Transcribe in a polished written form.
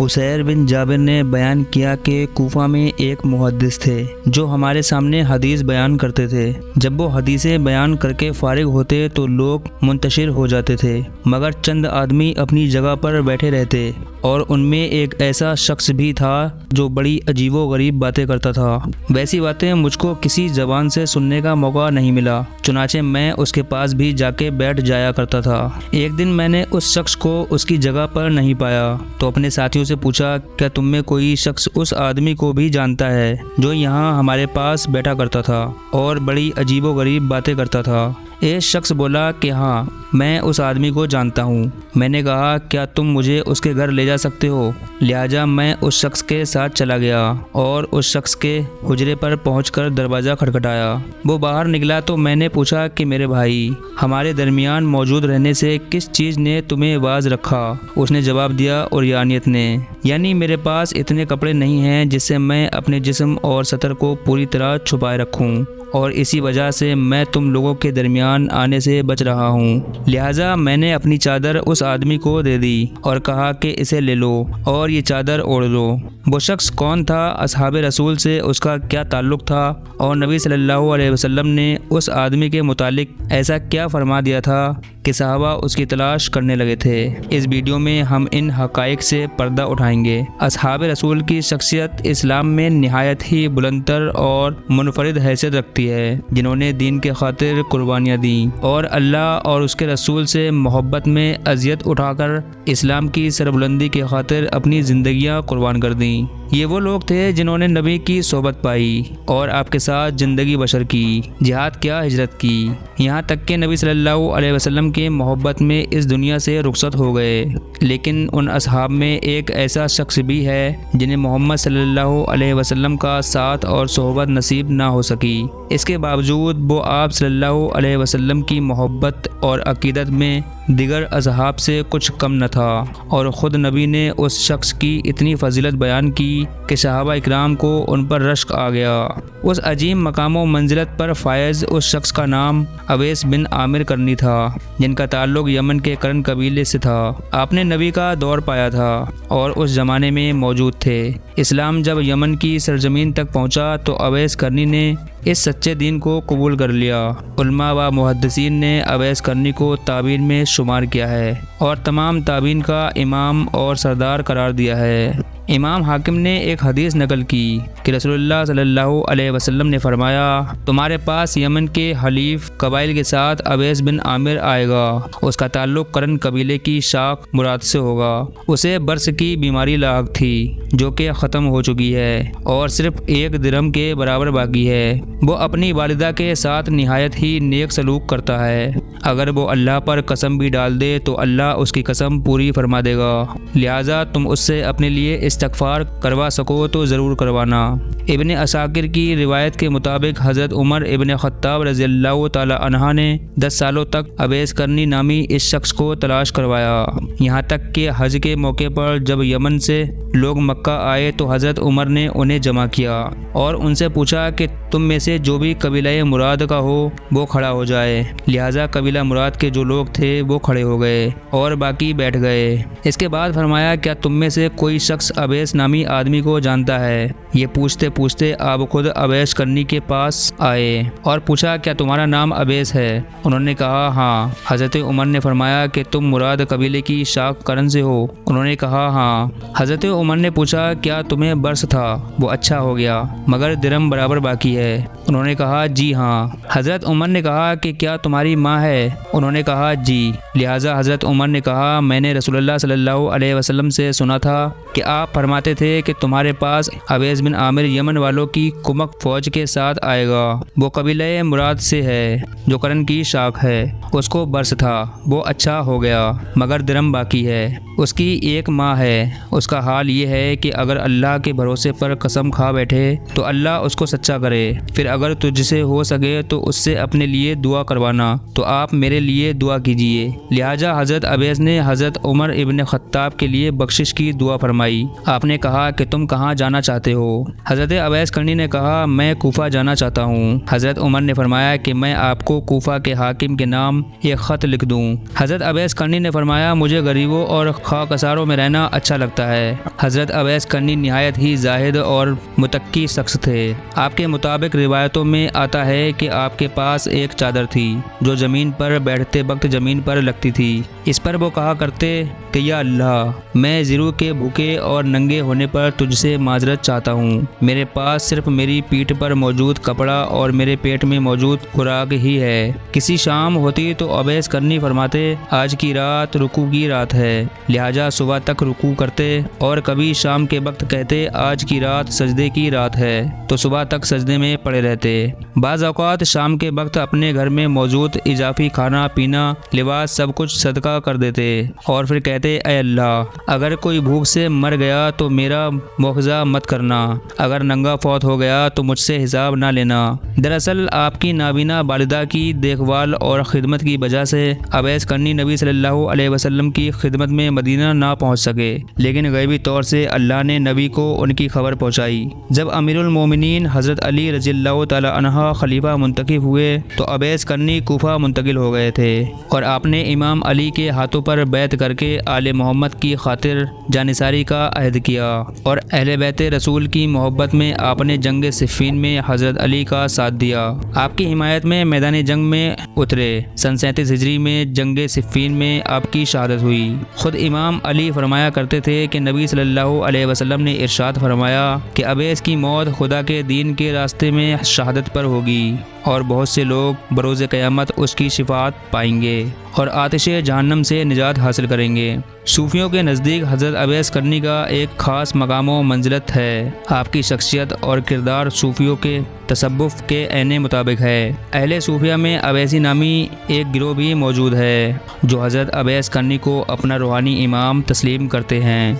اسیر بن جابر نے بیان کیا کہ کوفہ میں ایک محدث تھے جو ہمارے سامنے حدیث بیان کرتے تھے۔ جب وہ حدیثیں بیان کر کے فارغ ہوتے تو لوگ منتشر ہو جاتے تھے، مگر چند آدمی اپنی جگہ پر بیٹھے رہتے، اور ان میں ایک ایسا شخص بھی تھا جو بڑی عجیب و غریب باتیں کرتا تھا۔ ویسی باتیں مجھ کو کسی زبان سے سننے کا موقع نہیں ملا، چنانچہ میں اس کے پاس بھی جا کے بیٹھ جایا کرتا تھا۔ ایک دن میں نے اس شخص کو اس کی جگہ پر نہیں پایا تو اپنے ساتھیوں سے پوچھا، کیا تم میں کوئی شخص اس آدمی کو بھی جانتا ہے جو یہاں ہمارے پاس بیٹھا کرتا تھا اور بڑی عجیب و غریب باتیں کرتا تھا؟ ایک شخص بولا کہ ہاں، میں اس آدمی کو جانتا ہوں۔ میں نے کہا، کیا تم مجھے اس کے گھر لے جا سکتے ہو؟ لہٰذا میں اس شخص کے ساتھ چلا گیا اور اس شخص کے حجرے پر پہنچ کر دروازہ کھٹکھٹایا۔ وہ باہر نکلا تو میں نے پوچھا کہ میرے بھائی، ہمارے درمیان موجود رہنے سے کس چیز نے تمہیں باز رکھا؟ اس نے جواب دیا، عریانیت نے، یعنی میرے پاس اتنے کپڑے نہیں ہیں جس سے میں اپنے جسم اور سطر کو پوری طرح چھپائے رکھوں، اور اسی وجہ سے میں تم لوگوں کے درمیان آنے سے بچ رہا ہوں۔ لہٰذا میں نے اپنی چادر اس آدمی کو دے دی اور کہا کہ اسے لے لو اور یہ چادر اوڑھ لو۔ وہ شخص کون تھا، اصحاب رسول سے اس کا کیا تعلق تھا، اور نبی صلی اللہ علیہ وسلم نے اس آدمی کے متعلق ایسا کیا فرما دیا تھا کہ صحابہ اس کی تلاش کرنے لگے تھے؟ اس ویڈیو میں ہم ان حقائق سے پردہ اٹھائیں گے۔ اصحاب رسول کی شخصیت اسلام میں نہایت ہی بلندتر اور منفرد حیثیت رکھتی ہے، جنہوں نے دین کے خاطر قربانیاں دیں اور اللہ اور اس کے رسول سے محبت میں اذیت اٹھا کر اسلام کی سربلندی کی خاطر اپنی زندگیاں قربان کر دیں۔ یہ وہ لوگ تھے جنہوں نے نبی کی صحبت پائی اور آپ کے ساتھ زندگی بشر کی، جہاد کیا، ہجرت کی، یہاں تک کہ نبی صلی اللہ علیہ وسلم کی محبت میں اس دنیا سے رخصت ہو گئے۔ لیکن ان اصحاب میں ایک ایسا شخص بھی ہے جنہیں محمد صلی اللہ علیہ وسلم کا ساتھ اور صحبت نصیب نہ ہو سکی۔ اس کے باوجود وہ آپ صلی اللہ علیہ وسلم کی محبت اور عقیدت میں دیگر اصحاب سے کچھ کم نہ تھا، اور خود نبی نے اس شخص کی اتنی فضیلت بیان کی کہ صحابہ اکرام کو ان پر رشک آ گیا۔ اس عظیم مقام و منزلت پر فائز اس شخص کا نام اویس بن عامر کرنی تھا، جن کا تعلق یمن کے کرن قبیلے سے تھا۔ آپ نے نبی کا دور پایا تھا اور اس زمانے میں موجود تھے۔ اسلام جب یمن کی سرزمین تک پہنچا تو اویس کرنی نے اس سچے دین کو قبول کر لیا۔ علماء و محدثین نے اویس کرنی کو تابعین میں شمار کیا ہے اور تمام تابعین کا امام اور سردار قرار دیا ہے۔ امام حاکم نے ایک حدیث نقل کی کہ رسول اللہ صلی اللہ علیہ وسلم نے فرمایا، تمہارے پاس یمن کے حلیف قبائل کے ساتھ اویس بن عامر آئے گا، اس کا تعلق کرن قبیلے کی شاخ مراد سے ہوگا۔ اسے برس کی بیماری لاحق تھی جو کہ ختم ہو چکی ہے اور صرف 1 درہم کے برابر باقی ہے۔ وہ اپنی والدہ کے ساتھ نہایت ہی نیک سلوک کرتا ہے، اگر وہ اللہ پر قسم بھی ڈال دے تو اللہ اس کی قسم پوری فرما دے گا، لہٰذا تم اس سے اپنے لیے استغفار کروا سکو تو ضرور کروانا۔ ابن عساکر کی روایت کے مطابق حضرت عمر ابن خطاب رضی اللہ تعالی عنہ نے 10 سالوں تک اویس کرنی نامی اس شخص کو تلاش کروایا، یہاں تک کہ حج کے موقع پر جب یمن سے لوگ مکہ آئے تو حضرت عمر نے انہیں جمع کیا اور ان سے پوچھا کہ تم میں سے جو بھی قبیلہ مراد کا ہو وہ کھڑا ہو جائے۔ لہٰذا قبیلہ مراد کے جو لوگ تھے وہ کھڑے ہو گئے اور باقی بیٹھ گئے۔ اس کے بعد فرمایا، کیا تم میں سے کوئی شخص اویس نامی آدمی کو جانتا ہے؟ یہ پوچھتے پوچھتے آپ خود اویس کرنی کے پاس آئے اور پوچھا، کیا تمہارا نام اویس ہے؟ انہوں نے کہا ہاں۔ حضرت عمر نے فرمایا کہ تم مراد قبیلے کی شاخ کرن سے ہو؟ انہوں نے کہا ہاں۔ حضرت عمر نے پوچھا، کیا تمہیں برس تھا؟ وہ اچھا ہو گیا مگر درہم برابر باقی ہے؟ انہوں نے کہا جی ہاں۔ حضرت عمر نے کہا کہ کیا تمہاری ماں ہے؟ انہوں نے کہا جی۔ لہٰذا حضرت عمر نے کہا، میں نے رسول اللہ صلی اللہ علیہ وسلم سے سنا تھا کہ آپ فرماتے تھے کہ تمہارے پاس اویس بن عامر یمن والوں کی کمک فوج کے ساتھ آئے گا، وہ قبیلہ مراد سے ہے جو کرن کی شاخ ہے، اس کو برس تھا، وہ اچھا ہو گیا مگر درہم باقی ہے، اس کی ایک ماں ہے، اس کا حال یہ ہے کہ اگر اللہ کے بھروسے پر قسم کھا بیٹھے تو اللہ اس کو سچا کرے، پھر اگر تجھ سے ہو سکے تو اس سے اپنے لیے دعا کروانا، تو آپ میرے لیے دعا کیجیے۔ لہٰذا حضرت اویس نے حضرت عمر ابن خطاب کے لیے بخشش کی دعا فرمائی۔ آپ نے کہا کہ تم کہاں جانا چاہتے ہو؟ حضرت اویس کرنی نے کہا، میں کوفہ جانا چاہتا ہوں۔ حضرت عمر نے فرمایا کہ میں آپ کو کوفہ کے حاکم کے نام ایک خط لکھ دوں۔ حضرت اویس کرنی نے فرمایا، مجھے غریبوں اور خاکساروں میں رہنا اچھا لگتا ہے۔ حضرت اویس کرنی نہایت ہی زاہد اور متقی شخص تھے۔ آپ کے مطابق روایتوں میں آتا ہے کہ آپ کے پاس ایک چادر تھی جو زمین پر بیٹھتے وقت زمین پر لگتی تھی۔ اس پر وہ کہا کرتے کہ یا اللہ، میں ضرور کے بھوکے اور ننگے ہونے پر تجھ سے معذرت چاہتا ہوں۔ میرے پاس صرف میری پیٹھ پر موجود کپڑا اور میرے پیٹ میں موجود خوراک ہی ہے۔ کسی شام ہوتی تو اویس کرنی فرماتے آج کی رات رکوع کی رات ہے، لہٰذا صبح تک رکوع کرتے، اور کبھی شام کے وقت کہتے آج کی رات سجدے کی رات ہے تو صبح تک سجدے میں پڑے رہتے۔ بعض اوقات شام کے وقت اپنے گھر میں موجود اضافی کھانا پینا لباس سب کچھ صدقہ کر دیتے اور پھر کہتے اے اللہ، اگر کوئی بھوک سے مر گیا تو میرا مواخذہ مت کرنا، اگر ننگا فوت ہو گیا تو مجھ سے حساب نہ لینا۔ دراصل آپ کی نابینا والدہ کی دیکھ بھال اور خدمت کی وجہ سے اویس کرنی نبی صلی اللہ علیہ وسلم کی خدمت میں مدینہ نہ پہنچ سکے، لیکن غیبی طور سے اللہ نے نبی کو ان کی خبر پہنچائی۔ جب امیر المومنین حضرت علی رضی اللہ تعالی عنہ خلیفہ منتخب ہوئے تو اویس کرنی کوفہ منتقل ہو گئے تھے، اور آپ نے امام علی کے ہاتھوں پر بیعت کر کے آل محمد کی خاطر جانثاری کا عہد کیا، اور اہل بیت رسول کی محبت میں آپ نے جنگ صفین میں حضرت علی کا ساتھ دیا۔ آپ کی حمایت میں میدان جنگ میں اترے۔ سن 37 ہجری میں جنگ صفین میں آپ کی شہادت ہوئی۔ خود امام علی فرمایا کرتے تھے کہ نبی صلی اللہ علیہ وسلم نے ارشاد فرمایا کہ اویس کی موت خدا کے دین کے راستے میں شہادت پر ہوگی، اور بہت سے لوگ بروز قیامت اس کی شفاعت پائیں گے اور آتش جہنم سے نجات حاصل کریں گے۔ صوفیوں کے نزدیک حضرت اویس کرنی کا ایک خاص مقام و منزلت ہے۔ آپ کی شخصیت اور کردار صوفیوں کے تصوف کے عین مطابق ہے۔ اہل صوفیہ میں اویسی نامی ایک گروہ بھی موجود ہے جو حضرت اویس کرنی کو اپنا روحانی امام تسلیم کرتے ہیں۔